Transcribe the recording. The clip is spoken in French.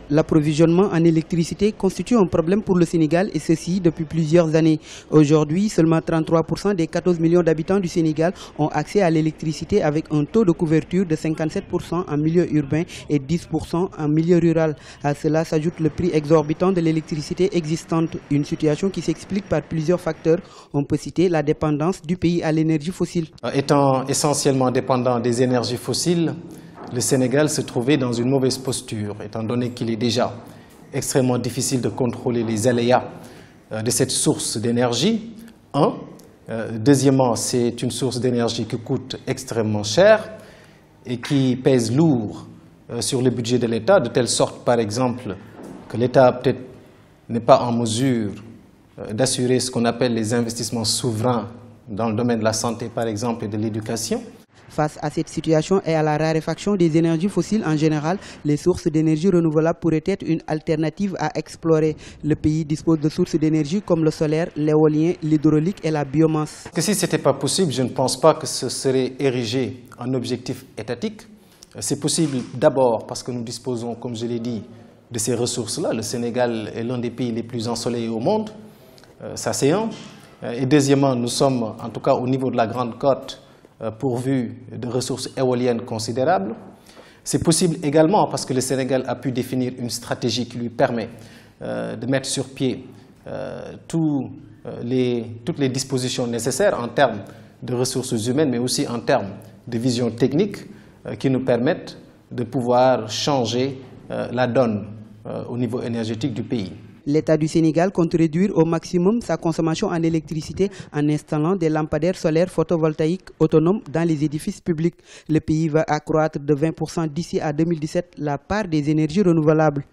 L'approvisionnement en électricité constitue un problème pour le Sénégal et ceci depuis plusieurs années. Aujourd'hui, seulement 33% des 14 millions d'habitants du Sénégal ont accès à l'électricité avec un taux de couverture de 57% en milieu urbain et 10% en milieu rural. À cela s'ajoute le prix exorbitant de l'électricité existante, une situation qui s'explique par plusieurs facteurs. On peut citer la dépendance du pays à l'énergie fossile. Étant essentiellement dépendant des énergies fossiles, le Sénégal se trouvait dans une mauvaise posture, étant donné qu'il est déjà extrêmement difficile de contrôler les aléas de cette source d'énergie. Deuxièmement, c'est une source d'énergie qui coûte extrêmement cher et qui pèse lourd sur le budget de l'État, de telle sorte, par exemple, que l'État peut-être n'est pas en mesure d'assurer ce qu'on appelle les investissements souverains dans le domaine de la santé, par exemple, et de l'éducation. Face à cette situation et à la raréfaction des énergies fossiles en général, les sources d'énergie renouvelables pourraient être une alternative à explorer. Le pays dispose de sources d'énergie comme le solaire, l'éolien, l'hydraulique et la biomasse. Si ce n'était pas possible, je ne pense pas que ce serait érigé en objectif étatique. C'est possible d'abord parce que nous disposons, comme je l'ai dit, de ces ressources-là. Le Sénégal est l'un des pays les plus ensoleillés au monde, ça c'est un. Et deuxièmement, nous sommes, en tout cas au niveau de la Grande Côte, pourvu de ressources éoliennes considérables. C'est possible également parce que le Sénégal a pu définir une stratégie qui lui permet de mettre sur pied toutes les dispositions nécessaires en termes de ressources humaines, mais aussi en termes de vision technique qui nous permettent de pouvoir changer la donne au niveau énergétique du pays. L'État du Sénégal compte réduire au maximum sa consommation en électricité en installant des lampadaires solaires photovoltaïques autonomes dans les édifices publics. Le pays va accroître de 20% d'ici à 2017 la part des énergies renouvelables.